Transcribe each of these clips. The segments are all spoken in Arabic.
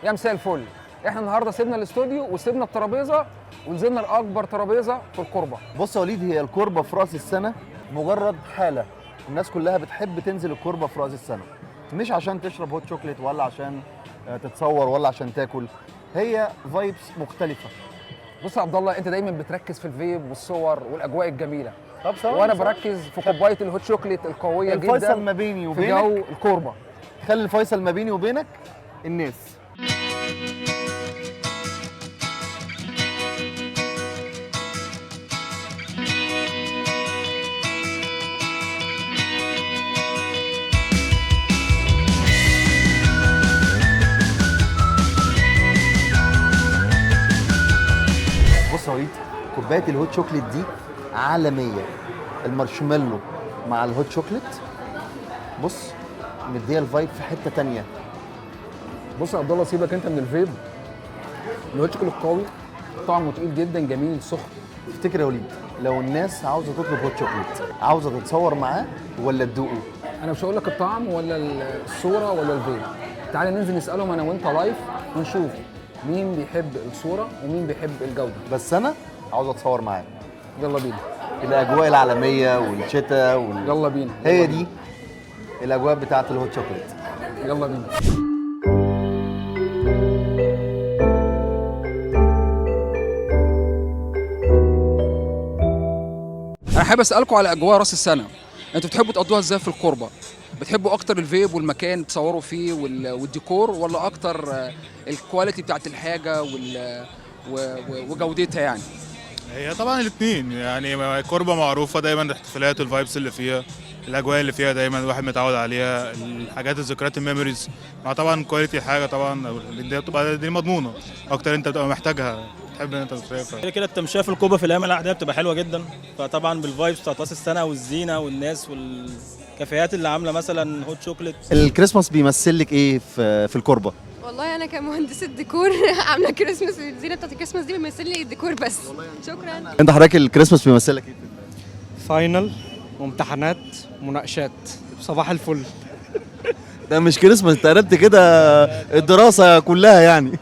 يا مساء الفل. احنا النهارده سيبنا الاستوديو وسيبنا الترابيزه ونزلنا لاكبر ترابيزه في الكوربه. بص يا وليد، هي الكوربه في راس السنه مجرد حاله. الناس كلها بتحب تنزل الكوربه في راس السنه، مش عشان تشرب هوت شوكليت ولا عشان تتصور ولا عشان تاكل. هي فايبس مختلفه. بص يا عبد الله، انت دايما بتركز في الفيب والصور والاجواء الجميله، طب وانا بركز في كوبايه الهوت شوكليت القويه جدا. الفيصل ما بيني وبينك في جو الكوربه. خلي الفيصل ما بيني وبينك الناس. بص يا وليد، كوبايه الهوت شوكليت دي عالميه. المارشميلو مع الهوت شوكليت، بص مديه الفايب في حته تانية. بص يا عبد الله، سيبك انت من الفيب. الهوت شوكليت قوي، طعمه تقيل جدا، جميل سخن. افتكر يا وليد، لو الناس عاوزه تطلب هوت شوكليت، عاوزه تتصور معاه ولا تدوقه؟ انا مش هقول لك الطعم ولا الصوره ولا الفيب. تعالى ننزل نسالهم انا وانت لايف ونشوف مين بيحب الصوره ومين بيحب الجوده. بس انا عاوز اتصور معاه. يلا بينا. الاجواء العالميه والشتاء يلا بينا. هي دي الاجواء بتاعه الهوت شوكليت. يلا بينا. انا حابب اسالكم على اجواء راس السنه. انتوا بتحبوا تقضوها ازاي في الكوربه؟ بتحبوا اكتر الفيب والمكان تصوروا فيه والديكور، ولا اكتر الكواليتي بتاعت الحاجه وجودتها يعني؟ هي طبعا الاثنين، يعني الكوربه معروفه دايما الاحتفالات والفايبس اللي فيها، الاجواء اللي فيها دايما الواحد متعود عليها، الحاجات الذكريات الميموريز، مع طبعا كواليتي حاجه طبعا اللي بتبقى دي مضمونه اكتر، انت بتبقى محتاجها، تحب ان انت تصرفها. كده كده التمشيه في الكوبا في الايام العاديه بتبقى حلوه جدا، فطبعا بالفايبس بتاعت راس السنه والزينه والناس والكافيهات اللي عامله مثلا هوت شوكليت. الكريسماس بيمثل لك ايه في الكوربه؟ والله انا كمهندسه ديكور عامله كريسماس، الزينه بتاعت الكريسماس دي بيمثل لي الديكور بس. شكرا. انت حضرتك الكريسماس بيمثل لك ايه؟ فاينل وامتحانات ومناقشات. صباح الفل. ده مش كريسماس، انت قلبت كده الدراسه كلها يعني.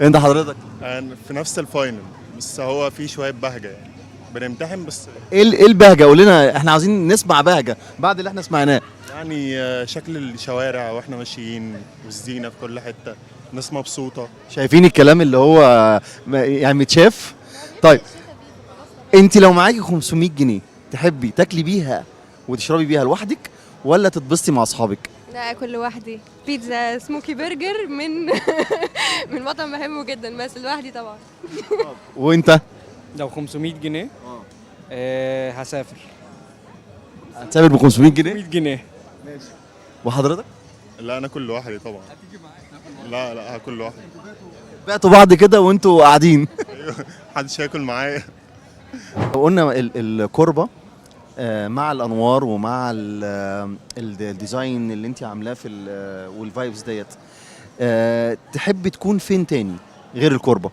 انت حضرتك يعني في نفس الفاينل، بس هو في شويه بهجه يعني، بنمتحن بس. ايه البهجه؟ قول لنا، احنا عاوزين نسمع بهجه بعد اللي احنا سمعناه. يعني شكل الشوارع واحنا ماشيين والزينه في كل حته، الناس مبسوطه. شايفين الكلام اللي هو يعني متشاف. طيب انت لو معاكي 500 جنيه تحبي تاكلي بيها وتشربي بيها لوحدك ولا تتبسطي مع اصحابك؟ لا، كل لوحدي. بيتزا سموكي برجر من من مطعم بحبه جدا، بس لوحدي طبعا. وانت؟ لو 500 جنيه هسافر. هتسافر ب 500 جنيه؟ 100 جنيه. وحضرتك؟ لا انا كل لوحدي طبعا. لا هاكل لوحدي. بعتوا بعض كده وانتوا قاعدين. ايوه، محدش هياكل معايا. قلنا الكوربه مع الانوار ومع الديزاين اللي انت عاملاه في والفايبس ديت، تحبي تكون فين تاني غير الكوربه؟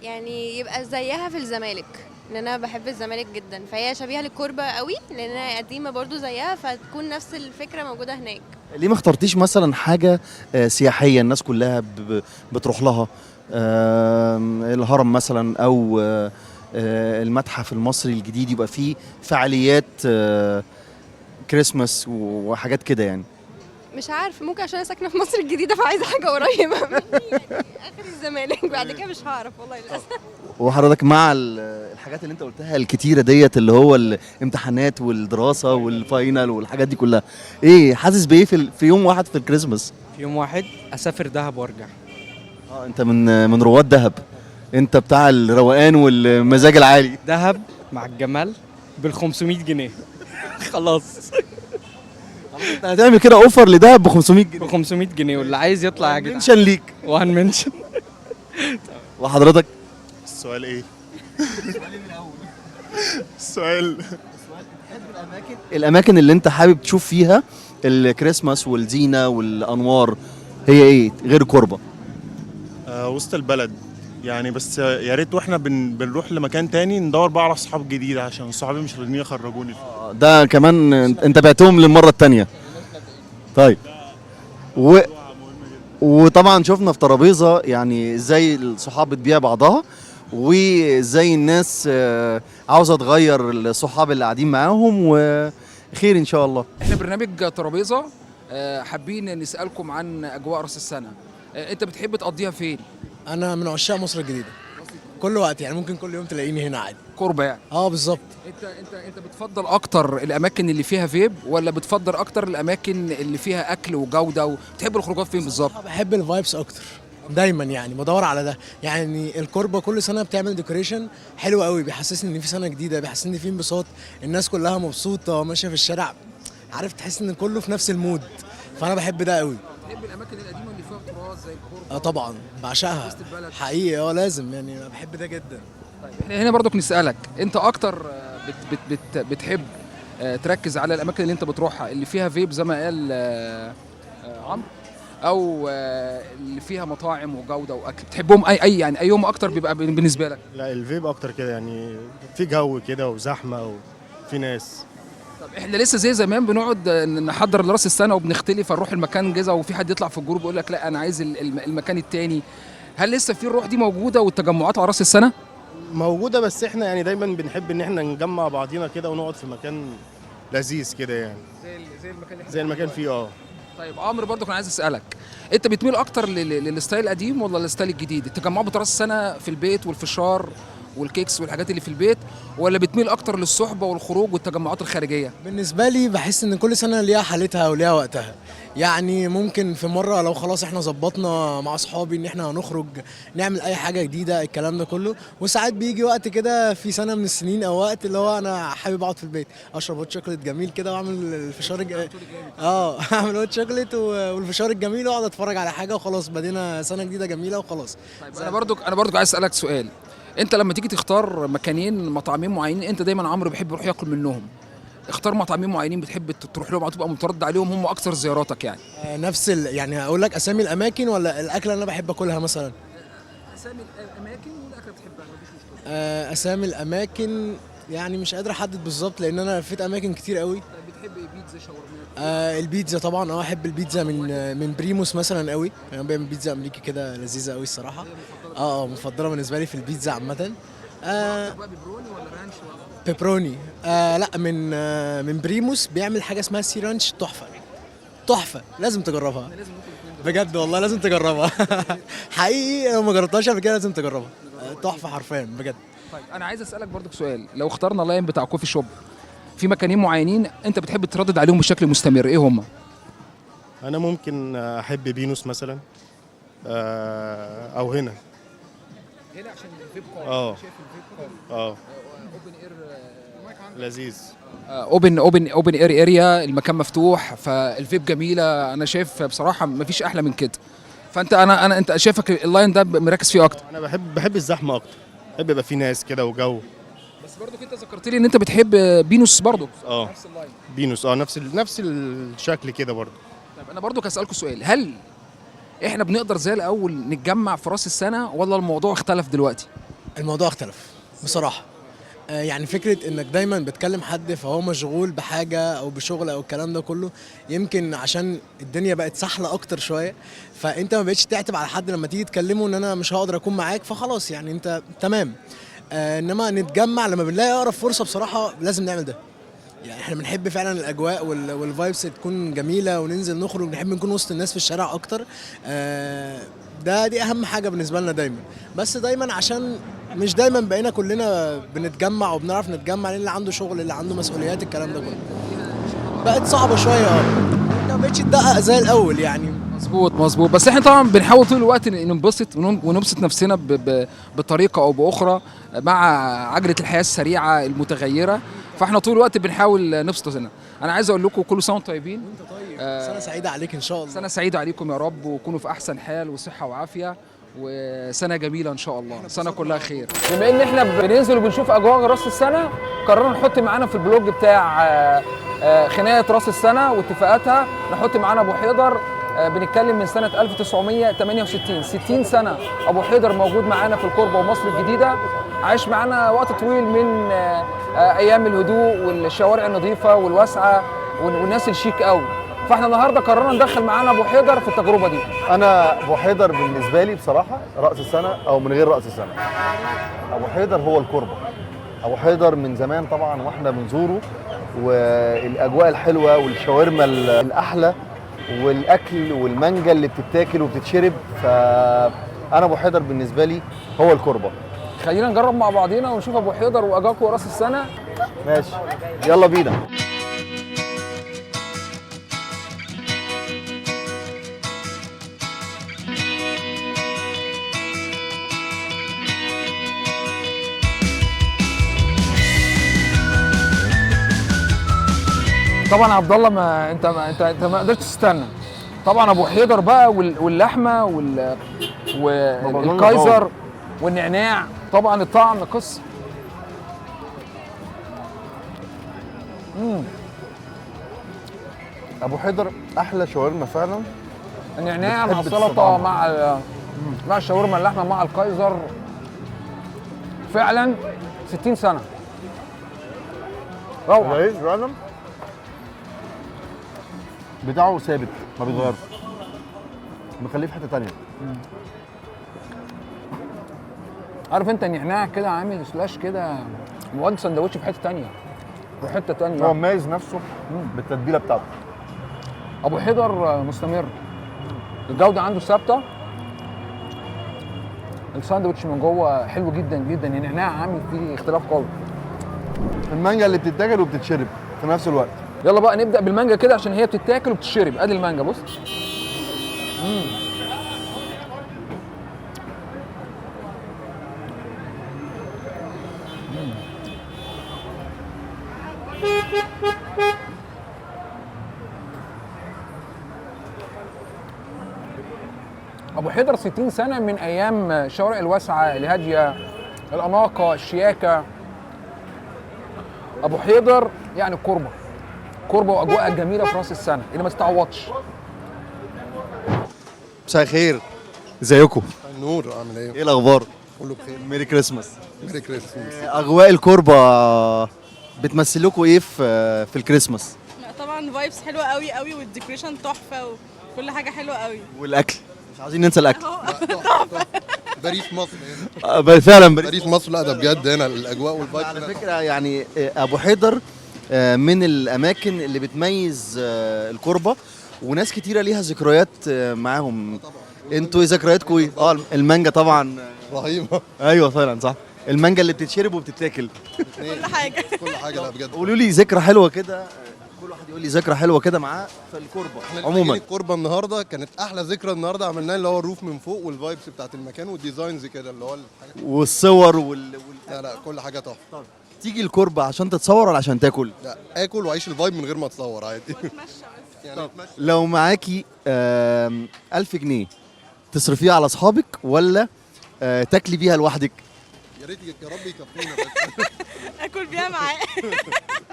يعني يبقى زيها في الزمالك، لان انا بحب الزمالك جدا، فهي شبيهه للكوربه قوي لانها قديمه برضو زيها، فتكون نفس الفكره موجوده هناك. ليه ما اخترتيش مثلا حاجه سياحيه الناس كلها بتروح لها؟ الهرم مثلا او المتحف المصري الجديد، يبقى فيه فعاليات كريسماس وحاجات كده يعني. مش عارف، ممكن عشان انا ساكنه في مصر الجديده فعايزه حاجه قريبه مني يعني. اخر الزمالك، بعد كده مش هعرف والله للاسف. وحضرتك مع الحاجات اللي انت قلتها الكتيره ديت، اللي هو الامتحانات والدراسه والفاينل والحاجات دي كلها، ايه حاسس بايه في يوم واحد في الكريسماس؟ في يوم واحد اسافر دهب وارجع. انت من رواد دهب، انت بتاع الروقان والمزاج العالي. دهب مع الجمال بال 500 جنيه. خلاص. انت هتعمل كده اوفر لدهب ب 500 جنيه؟ ب 500 جنيه، واللي عايز يطلع يا جدعان. منشن ليك. وهنمنشن. وحضرتك؟ السؤال ايه؟ السؤال الاماكن اللي انت حابب تشوف فيها الكريسماس والزينه والانوار هي ايه غير كوربه؟ وسط البلد يعني، بس يا ريت واحنا بنروح لمكان تاني ندور بقى على اصحاب جديده، عشان صحابي مش راضيين يخرجوني. ده كمان انت بعتهم للمره الثانيه. طيب وطبعا شفنا في ترابيزه يعني ازاي الصحاب بتبيع بعضها، وازاي الناس عاوزه تغير الصحاب اللي قاعدين معاهم، وخير ان شاء الله. احنا برنامج ترابيزه حابين نسالكم عن اجواء راس السنه. انت بتحب تقضيها فين؟ انا من عشاق مصر الجديده، كل وقت يعني، ممكن كل يوم تلاقيني هنا عادي. قربه يعني. بالظبط. انت بتفضل اكتر الاماكن اللي فيها فيب، ولا بتفضل اكتر الاماكن اللي فيها اكل وجوده، وبتحب الخروجات فين بالظبط؟ بحب الفايبس اكتر دايما، يعني بدور على ده. يعني الكوربه كل سنه بتعمل ديكوريشن حلو قوي، بيحسسني ان في سنه جديده، بيحسسني في انبساط، الناس كلها مبسوطه ماشيه في الشارع، عارف، تحس ان كله في نفس المود، فانا بحب ده قوي. بتحب الاماكن القديمه اللي فيها تراث زي الكوربه؟ طبعا بعشقها وسط البلد. حقيقي، لازم، يعني انا بحب ده جدا. طيب احنا هنا برضك نسالك، انت اكتر بتحب تركز على الاماكن اللي انت بتروحها اللي فيها فيب زي ما قال عمرو، او اللي فيها مطاعم وجوده واكل؟ بتحبهم اي يعني ايهم اكتر بيبقى بالنسبه لك؟ لا الفيب اكتر كده، يعني في جو كده وزحمه وفي ناس. طب احنا لسه زي زمان بنقعد نحضر لراس السنه وبنختلف، نروح المكان جزا وفي حد يطلع في الجروب يقول لك لا انا عايز المكان التاني. هل لسه في الروح دي موجوده والتجمعات على راس السنه؟ موجوده، بس احنا يعني دايما بنحب ان احنا نجمع بعضينا كده ونقعد في مكان لذيذ كده يعني، زي المكان فيه. طيب عمرو برضو كان عايز اسالك، انت بتميل اكتر للستايل القديم ولا الستايل الجديد؟ التجمعات بتاع راس السنه في البيت والفشار والكيكس والحاجات اللي في البيت، ولا بتميل اكتر للصحبه والخروج والتجمعات الخارجيه؟ بالنسبه لي بحس ان كل سنه ليها حالتها وليها وقتها. يعني ممكن في مره لو خلاص احنا ظبطنا مع اصحابي ان احنا هنخرج نعمل اي حاجه جديده، الكلام ده كله. وساعات بيجي وقت كده في سنه من السنين او وقت اللي هو انا حابب اقعد في البيت اشرب هوت شوكليت جميل كده واعمل الفشار اعمل هوت شوكليت والفشار الجميل واقعد اتفرج على حاجه وخلاص، بدينا سنه جديده جميله وخلاص. طيب انا برضو عايز اسالك سؤال، انت لما تيجي تختار مكانين مطعمين معينين، انت دايما عمرو بيحب يروح ياكل منهم، اختار مطعمين معينين بتحب تروح لهم او تبقى متردد عليهم، هم اكثر زياراتك يعني؟ نفس يعني هقول لك اسامي الاماكن ولا الاكله اللي انا بحب اكلها مثلا؟ اسامي الاماكن والاكله بتحبها مفيش مشكله. اسامي الاماكن يعني مش قادر احدد بالظبط لان انا لفيت اماكن كتير قوي. بتحب ايه، بيتزا، شاورما؟ البيتزا طبعا، احب البيتزا من بريموس مثلا قوي، يعني بيعمل بيتزا امريكي كده لذيذه قوي الصراحه. مفضله بالنسبه لي في البيتزا عامه. بيبروني ولا رانش ولا بيبروني؟ لا، من بريموس بيعمل حاجه اسمها سي رانش، تحفه، لازم تجربها بجد والله، لازم تجربها حقيقي، لو ما جربتهاش قبل كده لازم تجربها، تحفه حرفيا بجد. طيب انا عايز اسالك برضك سؤال، لو اخترنا لاين بتاع كوفي شوب، في مكانين معينين انت بتحب تردد عليهم بشكل مستمر، ايه هم؟ انا ممكن احب بينوس مثلا، او هنا عشان الفيب اوبن اير لذيذ. اوبن اير اريا، المكان مفتوح، فالفيب جميله، انا شايف بصراحه مفيش احلى من كده. فانت انت شايفك اللاين ده مركز فيه اكتر؟ انا بحب الزحمه اكتر، بحب يبقى فيه ناس كده وجو. بس برضو انت ذكرت لي ان انت بتحب بينوس برضو. نفس اللاين بينوس، نفس الشكل كده برضو. طيب انا برضو هسألكوا سؤال، هل احنا بنقدر زي الاول نتجمع في راس السنه ولا الموضوع اختلف دلوقتي؟ الموضوع اختلف بصراحه. يعني فكره انك دايما بتكلم حد فهو مشغول بحاجه او بشغل او الكلام ده كله، يمكن عشان الدنيا بقت سهله اكتر شويه، فانت ما بقتش تعتب على حد لما تيجي تكلمه ان انا مش هقدر اكون معاك، فخلاص يعني انت تمام. انما نتجمع لما بنلاقي اقرب فرصه بصراحه لازم نعمل ده. يعني احنا بنحب فعلا الاجواء والفايبس تكون جميله وننزل نخرج، بنحب نكون وسط الناس في الشارع اكتر. دي اهم حاجه بالنسبه لنا دايما، بس دايما عشان مش دايما بقينا كلنا بنتجمع وبنعرف نتجمع، لان اللي عنده شغل، اللي عنده مسؤوليات، الكلام ده كله بقت صعبه شويه. ما بقتش تدقق زي الاول يعني. مظبوط، بس احنا طبعا بنحاول طول الوقت ننبسط ونبسط نفسنا بطريقه او باخرى مع عجله الحياه السريعه المتغيره، فاحنا طول الوقت بنحاول نبسط هنا. انا عايز اقول لكم كل سنه وانتم طيبين. وانت طيب. سنه سعيده عليك ان شاء الله. سنه سعيده عليكم يا رب، وكونوا في احسن حال وصحه وعافيه، وسنه جميله ان شاء الله، سنه كلها خير. بما ان احنا بننزل وبنشوف اجواء راس السنه، قررنا نحط معانا في البلوج بتاع خناقه راس السنه واتفاقاتها، نحط معانا ابو حيدر. بنتكلم من سنه 1968، 60 سنه ابو حيدر موجود معانا في الكوربه ومصر الجديده، عايش معانا وقت طويل من ايام الهدوء والشوارع النظيفه والواسعه والناس الشيك قوي. فاحنا النهارده قررنا ندخل معانا ابو حيدر في التجربه دي. انا ابو حيدر بالنسبه لي بصراحه راس السنه او من غير راس السنه، ابو حيدر هو الكوربه. ابو حيدر من زمان طبعا واحنا بنزوره، والاجواء الحلوه والشاورما الاحلى والاكل والمانجا اللي بتتاكل وبتتشرب، فانا ابو حيدر بالنسبه لي هو الكوربه. خلينا نجرب مع بعضينا ونشوف ابو حيدر واجاكو راس السنه. ماشي، يلا بينا. طبعا عبد الله انت ما قدرتش تستنى. طبعا ابو حيدر بقى واللحمه والكايزر والنعناع، طبعا الطعم قصه. ابو حيدر احلى شاورما فعلا. النعناع مع السلطه مع الشاورما اللحمه مع الكايزر، فعلا 60 سنه روعه. العيش فعلا بتاعه ثابت ما بيتغيرش، مخليه في حته ثانيه. عارف انت النعناع كده عامل سلاش كده، مودي سندوتش في حته ثانيه، في حته ثانيه. هو مميز نفسه بالتتبيله بتاعته. ابو حيدر مستمر، الجوده عنده ثابته، الساندوتش من جوه حلو جدا جدا، النعناع عامل فيه اختلاف قوي. المانجا اللي بتتاكل وبتتشرب في نفس الوقت. يلا بقى نبدا بالمانجا كده عشان هي بتتاكل وبتتشرب. ادي المانجا بص. ابو حيدر 60 سنه من ايام الشوارع الواسعه الهاديه، الاناقه، الشياكه. ابو حيدر يعني كوربه واجواء جميله في راس السنه اللي ما تتعوضش. مساء الخير، ازيكم؟ نور، عامل ايه؟ ايه الاخبار؟ كله بخير. ميري كريسماس. ميري كريسماس. اجواء الكوربه بتمثل لكم ايه في الكريسماس؟ طبعا فايبس حلوه قوي قوي، والديكوريشن تحفه وكل حاجه حلوه قوي. والاكل مش عايزين ننسى الاكل. باريس مصر هنا. فعلا باريس مصر. لا ده بجد هنا الاجواء والفايبس. على فكره يعني ابو حيدر من الاماكن اللي بتميز الكوربه، وناس كتيره ليها ذكريات معاهم. انتوا ذكرياتكم ايه؟ المانجا طبعا رهيبه. ايوه فعلا صح، المانجا اللي بتتشرب وبتتاكل. كل حاجه كل حاجه. لا بجد. قولوا لي ذكرى حلوه كده، كل واحد يقول لي ذكرى حلوه كده معاه في الكوربه عموما. الكوربه النهارده كانت احلى ذكرى النهارده عملناها، اللي هو الروف من فوق والفايبس بتاعت المكان والديزاينز كده اللي هو الحاجات. والصور لا كل حاجه تحفه. تيجي الكوربه عشان تتصور ولا عشان تاكل؟ لا اكل واعيش الفايب من غير ما اتصور عادي. يعني لو معاكي 1000 جنيه تصرفيها على اصحابك ولا تاكلي بيها لوحدك؟ يا ريت يا رب يكفينا بس. اكل بيها معاه.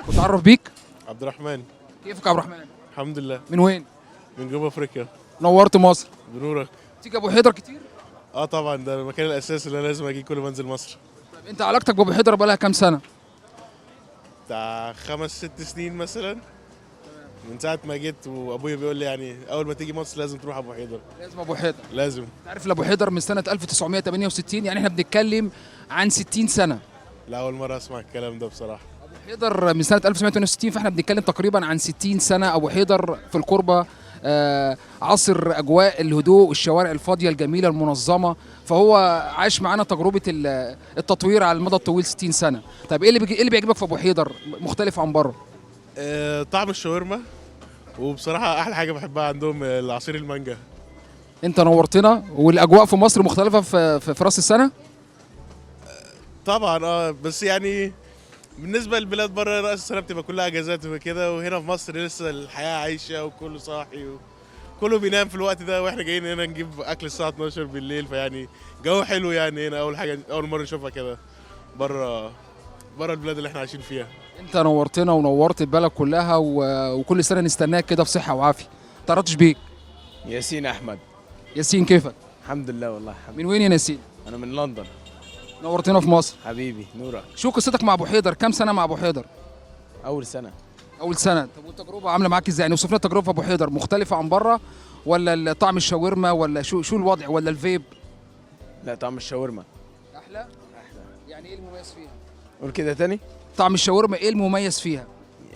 متعرف بيك؟ عبد الرحمن. كيفك يا عبد الرحمن؟ الحمد لله. من وين؟ من جنوب افريقيا. نورت مصر. بنورك. تيجي ابو حيدر كتير؟ طبعا ده المكان الاساسي اللي انا لازم اجي كل ما انزل مصر. طيب انت علاقتك بابو حيدر بقى لها كام سنه؟ بتاع 5-6 سنين مثلا. من ساعه ما جيت وابويا بيقول لي يعني اول ما تيجي مصر لازم تروح ابو حيدر. لازم ابو حيدر. لازم. انت عارف ابو حيدر من سنه 1968، يعني احنا بنتكلم عن 60 سنه. لا اول مره اسمع الكلام ده بصراحه. ابو حيدر من سنه 1968، فاحنا بنتكلم تقريبا عن 60 سنه. ابو حيدر في الكوربه عصر اجواء الهدوء، الشوارع الفاضيه الجميله المنظمه، فهو عاش معانا تجربه التطوير على المدى الطويل 60 سنه. طيب ايه اللي بيعجبك في ابو حيدر مختلف عن بره؟ طعم الشاورما، وبصراحه احلى حاجه بحبها عندهم العصير المانجا. انت نورتنا. والاجواء في مصر مختلفه في راس السنه؟ طبعا بس يعني بالنسبه للبلاد بره راس السنه بتبقى كلها اجازات وكده، وهنا في مصر لسه الحياه عايشه وكله صاحي وكله بينام في الوقت ده، واحنا جايين هنا نجيب اكل الساعه 12 بالليل، فيعني جو حلو يعني هنا. اول مره نشوفها كده بره البلاد اللي احنا عايشين فيها. انت نورتنا ونورت البلد كلها، وكل سنه نستناك كده في صحه وعافيه. تعرفتش بيك؟ ياسين احمد. ياسين كيفك؟ الحمد لله والله الحمد من وين يا ياسين؟ انا من لندن. نورتنا في مصر حبيبي نورك. شو قصتك مع ابو حيدر؟ كم سنه مع ابو حيدر؟ اول سنه. اول سنه. طب والتجربه عامله معاك ازاي؟ يعني وصف لنا التجربه في ابو حيدر مختلفه عن بره، ولا طعم الشاورما، ولا شو الوضع، ولا الفيب؟ لا طعم الشاورما احلى. يعني ايه المميز فيها؟ قول كده تاني. طعم الشاورما ايه المميز فيها؟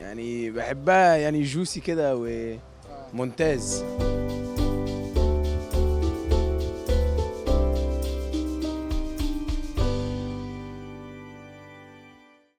يعني بحبها يعني جوسي كده وممتاز.